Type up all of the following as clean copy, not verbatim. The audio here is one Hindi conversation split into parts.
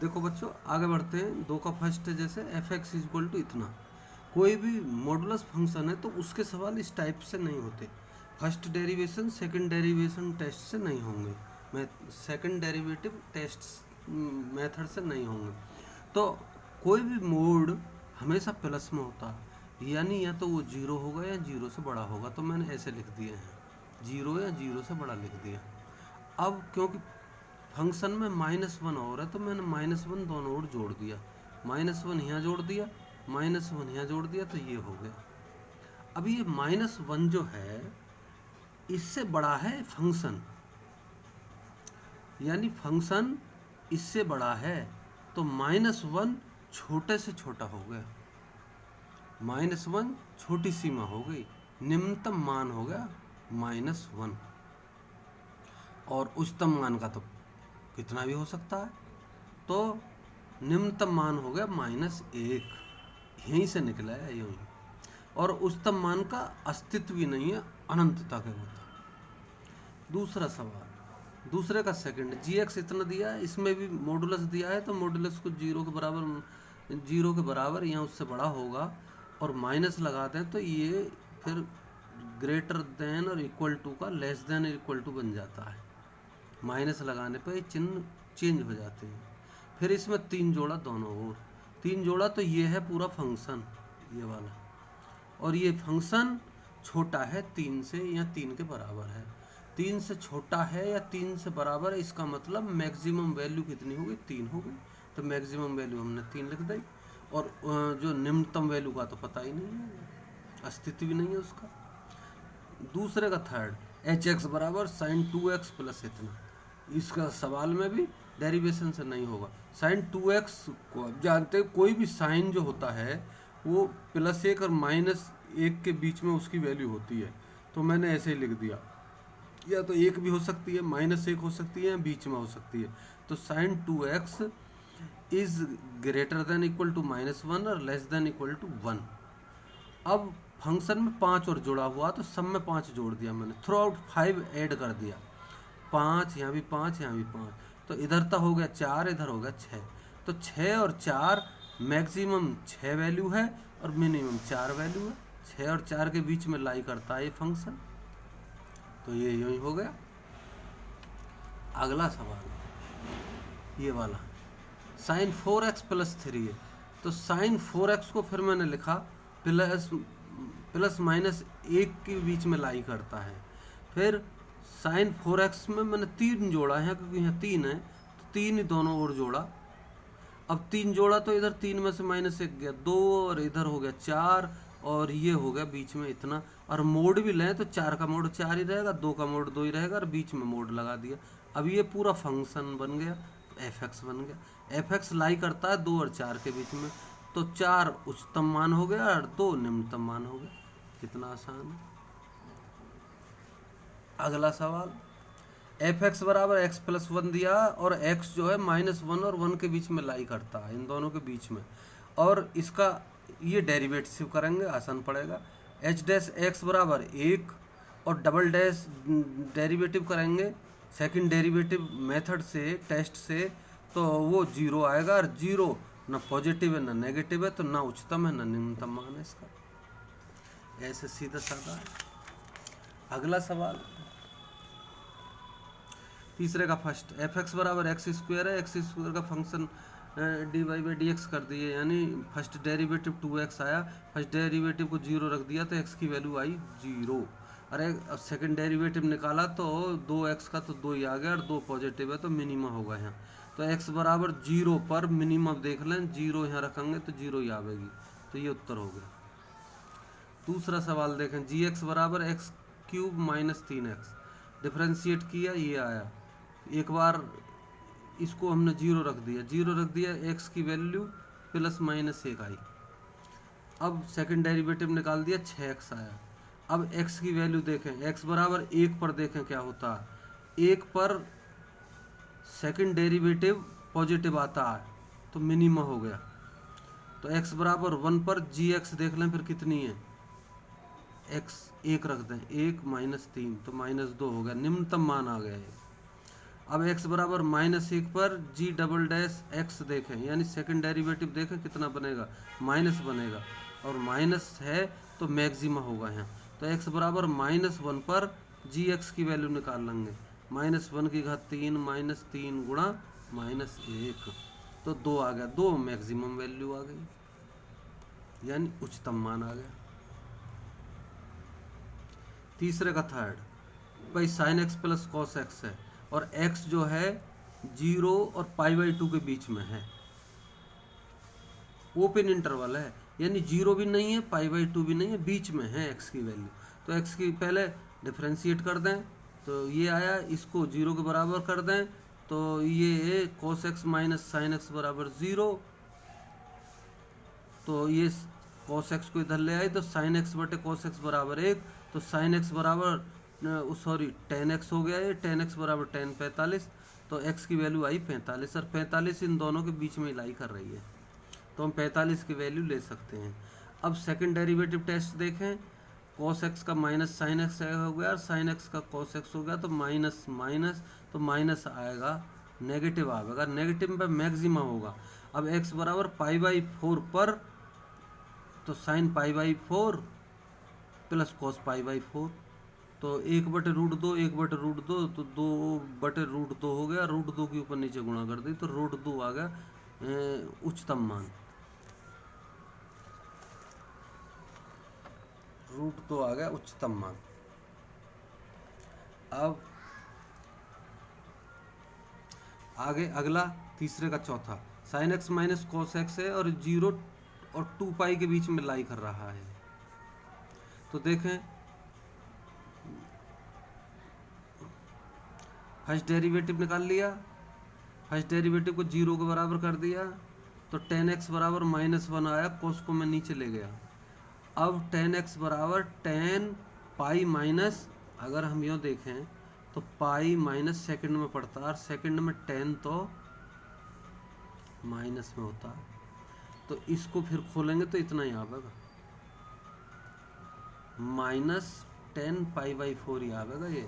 देखो बच्चों आगे बढ़ते हैं। दो का फर्स्ट है जैसे F X is equal to इतना। कोई भी मॉडुलस फंक्शन है तो उसके सवाल इस टाइप से नहीं होते। First derivation second derivation test से नहीं होंगे, मैं सेकंड डेरिवेटिव टेस्ट मेथड से नहीं होंगे। तो कोई भी मोड हमेशा प्लस में होता है, यानी या तो वो जीरो होगा या जीरो से बड़ा होगा। तो मैंने ऐसे लिख दिए हैं, जीरो या जीरो से बड़ा लिख दिया। अब क्योंकि फंक्शन में -1 और है तो मैंने -1 दोनों ओर जोड़ दिया, -1 यहाँ जोड़ दिया, -1 यहाँ जोड़ दिया, तो ये हो गया। अब ये -1 जो है इससे बड़ा है फंक्शन, यानी फंक्शन इससे बड़ा है तो -1 छोटे से छोटा हो गया। -1 छोटी सीमा हो गई, निम्नतम मान हो गया -1, और उच्चतम मान का तो कितना भी हो सकता है। तो निम्नतम मान हो गया -1, यहीं से निकला है यूं ही। और उच्चतम मान का अस्तित्व भी नहीं है, अनंतता के होता। दूसरा सवाल, दूसरे का सेकंड, जी एक्स इतना दिया है, इसमें भी मॉडुलस दिया है तो मॉडुलस को जीरो के बराबर या उससे बड़ा होगा, और माइनस लगा दें तो ये फिर ग्रेटर देन और इक्वल टू का लेस देन इक्वल टू बन जाता है। माइनस लगाने पर चिन्ह चेंज हो जाते हैं। फिर इसमें 3 जोड़ा दोनों ओर, 3 जोड़ा तो ये है पूरा फंक्शन, ये वाला, और ये फंक्शन छोटा है 3 से या 3 के बराबर है। 3 से छोटा है या 3 से बराबर है, इसका मतलब मैक्सिमम वैल्यू कितनी होगी, 3 होगी। तो मैक्सिमम वैल्यू हमने 3 लिख दी, और जो निम्नतम वैल्यू का तो पता ही नहीं है, अस्तित्व भी नहीं है उसका। दूसरे का थर्ड, एच एक्स बराबर साइन 2x प्लस इतना, इसका सवाल में भी डेरिवेशन से नहीं होगा। साइन 2x को आप जानते हैं, कोई भी साइन जो होता है वो +1 और -1 के बीच में उसकी वैल्यू होती है। तो मैंने ऐसे ही लिख दिया, या तो 1 भी हो सकती है, -1 हो सकती है, या बीच में हो सकती है। तो sine 2x is greater than equal to -1 और लेस देन इक्वल टू 1। अब फंक्शन में 5 और जुड़ा हुआ तो सब में 5 जोड़ दिया मैंने, थ्रू आउट 5 ऐड कर दिया, 5 यहाँ भी 5 यहाँ भी 5, तो इधर तक हो गया 4, इधर हो गया 6। तो 6 और 4 मैक्सिमम 6 वैल्यू है और मिनिमम 4 वैल्यू है। 6 और 4 के बीच में लाई करता है ये फंक्शन। तो ये यूँ ही हो गया। अगला सवाल ये वाला, साइन 4x प्लस 3 है, तो साइन 4x को फिर मैंने लिखा प्लस माइनस 1 के बीच में लाई करता है। फिर साइन 4x में मैंने 3 जोड़ा है, क्योंकि यहाँ 3 है तो 3 ही दोनों ओर जोड़ा। अब 3 जोड़ा तो इधर 3 में से -1 गया 2, और इधर हो गया 4, और ये हो गया बीच में इतना। और मोड भी लें तो 4 का मोड 4 ही रहेगा, 2 का मोड 2 ही रहेगा, और बीच में मोड लगा दिया। अब ये पूरा फंक्शन बन गया, एफ एक्स बन गया। एफ एक्स लाई करता है 2 और 4 के बीच में, तो 4 उच्चतम मान हो गया और 2 निम्नतम मान हो गया। कितना आसान है। अगला सवाल, एफ एक्स बराबर एक्स प्लस 1 दिया, और एक्स जो है -1 और 1 के बीच में लाई करता है, इन दोनों के बीच में, और इसका ये डेरिवेटिव करेंगे, आसान पड़ेगा। एच डैश एक्स बराबर 1, और डबल डैश डेरिवेटिव करेंगे सेकंड डेरिवेटिव मेथड से, टेस्ट से, तो वो 0 आएगा, और 0 ना पॉजिटिव है ना नेगेटिव है, तो ना उच्चतम है ना निम्नतम मान है इसका। ऐसे सीधा साधा है। अगला सवाल, तीसरे का फर्स्ट, एफ एक्स बराबर एक्स स्क्वायर है, एक्स स्क्वायर का फंक्शन dy/dx कर दिए, यानी फर्स्ट डेरिवेटिव 2x आया, फर्स्ट डेरिवेटिव को 0 रख दिया तो x की वैल्यू आई 0। अरे अब सेकंड डेरिवेटिव निकाला तो 2x का तो 2 ही आ गया, और 2 पॉजिटिव है तो मिनिमा होगा यहाँ। तो x बराबर 0 पर मिनिमम देख लें, 0 यहाँ रखेंगे तो 0 ही आवेगी, तो ये उत्तर हो गया। दूसरा सवाल देखें, जी एक्स बराबर x³ - 3x, डिफ्रेंशिएट किया, ये आया। एक बार इसको हमने 0 रख दिया, x की वैल्यू +-1 आई। अब सेकंड डेरिवेटिव निकाल दिया, 6x आया। अब x की वैल्यू देखें, x बराबर 1 पर देखें क्या होता है। 1 पर सेकंड डेरिवेटिव पॉजिटिव आता है तो मिनिमा हो गया। तो x बराबर 1 पर gx देख लें फिर कितनी है, x 1 रख दें, 1 - 3 तो -2 हो गया, निम्नतम मान आ गया है। अब x बराबर -1 पर g डबल डैश x देखें, यानी सेकंड डेरिवेटिव देखें कितना बनेगा, माइनस बनेगा, और माइनस है तो मैक्सिमा होगा यहाँ। तो x बराबर -1 पर जी एक्स की वैल्यू निकाल लेंगे, -1 की घात 3 -3 गुणा -1, तो 2 आ गया, 2 मैक्सिमम वैल्यू आ गई, यानी उच्चतम मान आ गया। तीसरे का थर्ड, भाई sine x plus cos x है और x जो है 0 और π/2 के बीच में है, ओपन इंटरवल है, यानी 0 भी नहीं है π/2 भी नहीं है, बीच में है x की वैल्यू। तो x की पहले डिफ्रेंशिएट कर दें तो ये आया, इसको 0 के बराबर कर दें तो ये cos x minus sine x बराबर 0, तो ये cos x को इधर ले आए तो साइन एक्स बटे cos x बराबर 1, तो साइन एक्स बराबर tan x हो गया, ये tan x बराबर tan 45, तो x की वैल्यू आई 45, और 45 इन दोनों के बीच में लाई कर रही है, तो हम 45 की वैल्यू ले सकते हैं। अब सेकंड डेरिवेटिव टेस्ट देखें, cos x का माइनस साइन एक्स हो गया और साइन एक्स का cos x हो गया, तो माइनस माइनस तो माइनस आएगा, नेगेटिव आएगा, नेगेटिव में मैक्सिमा होगा। अब x बराबर π/4 पर तो साइन π/4 प्लस cos π/4, तो 1/√2 1/√2, तो 2/√2 हो गया, √2 के ऊपर नीचे गुणा कर दी तो √2 आ गया उच्चतम मान, √2 आ गया उच्चतम मान। अब आगे अगला तीसरे का चौथा, sine x minus cos x है और 0 और 2π के बीच में लाई कर रहा है। तो देखें फर्स्ट डेरिवेटिव निकाल लिया, फर्स्ट डेरिवेटिव को 0 के बराबर कर दिया, तो tan x बराबर -1 आया, कोस को मैं नीचे ले गया। अब tan x बराबर tan पाई माइनस, अगर हम यूँ देखें तो पाई माइनस सेकंड में पड़ता है और सेकंड में tan तो माइनस में होता है, तो इसको फिर खोलेंगे तो इतना ही आएगा, -10 π/4 ही आएगा, ये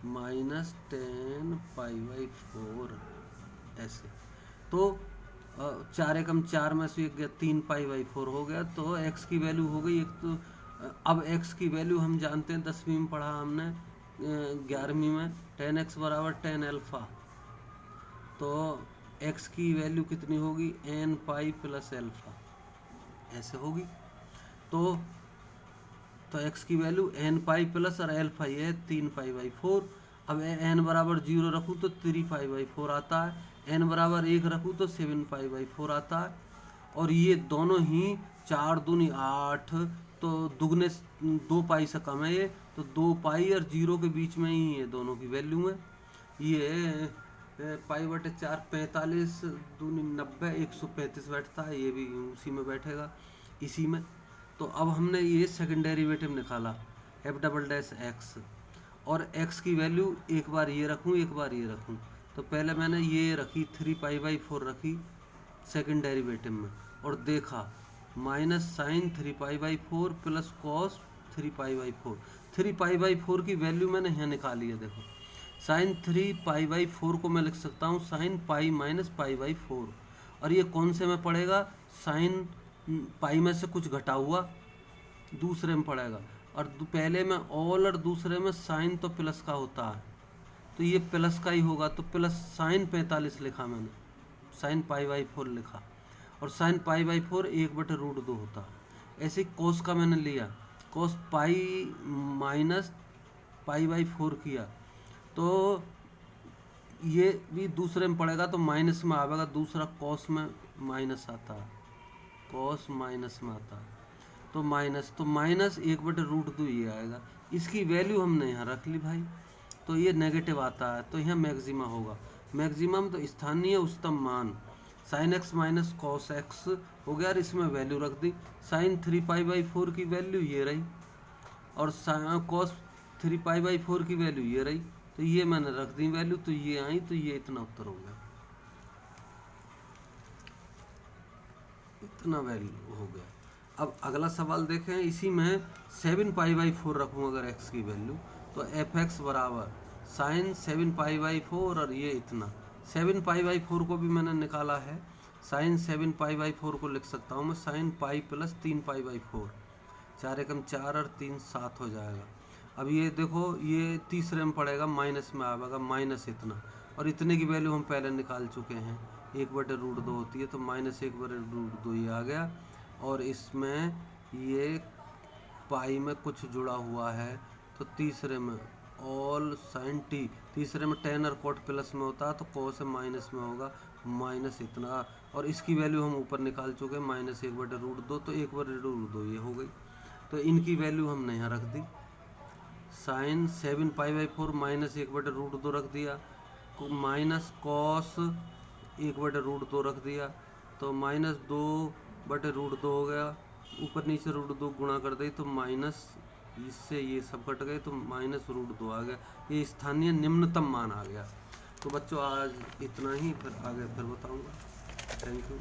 -10 π/4 ऐसे। तो 4 एकम 4 में से 3 π/4 हो गया, तो x की वैल्यू हो गई एक। तो अब x की वैल्यू हम जानते हैं, 10वीं में पढ़ा हमने, 11वीं में, tan x बराबर tan अल्फा, तो x की वैल्यू कितनी होगी, n पाई प्लस अल्फा ऐसे होगी। तो x की वैल्यू n पाई प्लस और अल्फा ये 3 π/4। अब n बराबर 0 रखूँ तो 3 π/4 आता है, n बराबर 1 रखूँ तो 7 π/4 आता है, और ये दोनों ही 4 दूनी 8, तो दुगने 2 पाई से कम है ये, तो 2 पाई और 0 के बीच में ही ये दोनों की वैल्यू है। ये π/4 45 दूनी 90 135 बैठता है, ये भी उसी में बैठेगा इसी में। तो अब हमने ये सेकंड डेरिवेटिव निकाला f डबल डैश x, और x की वैल्यू एक बार ये रखूँ एक बार ये रखूँ, तो पहले मैंने ये रखी 3 π/4 रखी सेकंड डेरिवेटिव में, और देखा माइनस साइन 3 π/4 प्लस कॉस 3 π/4, 3 π/4 की वैल्यू मैंने यहाँ निकाली है। देखो साइन 3 π/4 को मैं लिख सकता हूँ साइन पाई माइनस π/4, और ये कौन से में पड़ेगा, साइन पाई में से कुछ घटा हुआ दूसरे में पड़ेगा, और पहले में ऑल और दूसरे में साइन तो प्लस का होता है, तो ये प्लस का ही होगा, तो प्लस साइन 45 लिखा मैंने, साइन π/4 लिखा, और साइन π/4 1/√2 होता है। ऐसे कोस का मैंने लिया, कोस पाई माइनस π/4 किया, तो ये भी दूसरे में पड़ेगा तो माइनस में आएगा, दूसरा कॉस में माइनस आता है, कॉस माइनस में आता है, तो माइनस 1/√2 ये आएगा। इसकी वैल्यू हमने यहाँ रख ली भाई, तो ये नेगेटिव आता है, तो यहाँ मैक्सिमा होगा, मैक्सिमम तो स्थानीय उच्चतम मान sine x minus cos x हो गया, और इसमें वैल्यू रख दी, साइन 3 π/4 की वैल्यू ये रही, और कॉस 3 π/4 की वैल्यू ये रही, तो ये मैंने रख दी वैल्यू, तो ये आई, तो ये इतना उत्तर हो गया, इतना वैल्यू हो गया। अब अगला सवाल देखें, इसी में 7 π/4 रखूँ अगर x की वैल्यू, तो f(x) बराबर साइन 7π/4 और ये इतना 7π/4 को भी मैंने निकाला है। साइन 7π/4 को लिख सकता हूँ मैं साइन पाई प्लस 3π/4। 4 एकम 4 और 3 7 हो जाएगा। अब ये देखो ये तीसरे में पड़ेगा, माइनस में आएगा माइनस इतना, और इतने की वैल्यू हम पहले निकाल चुके हैं, 1/√2 होती है, तो माइनस 1/√2 ये आ गया। और इसमें ये पाई में कुछ जुड़ा हुआ है, तो तीसरे में ऑल साइन टी, तीसरे में टेन और कोट प्लस में होता है, तो कोस माइनस में होगा, माइनस इतना, और इसकी वैल्यू हम ऊपर निकाल चुके हैं माइनस 1/√2, तो 1/√2 ये हो गई। तो इनकी वैल्यू हमने यहाँ रख दी, साइन 7π/4 माइनस 1/√2 रख दिया, माइनस कॉस 1/√2 रख दिया, तो माइनस 2/√2 हो गया, ऊपर नीचे √2 गुणा कर दे तो माइनस, इससे ये सब कट गए तो -√2 आ गया। ये स्थानीय निम्नतम मान आ गया। तो बच्चों आज इतना ही, फिर आगे फिर बताऊंगा। Thank you.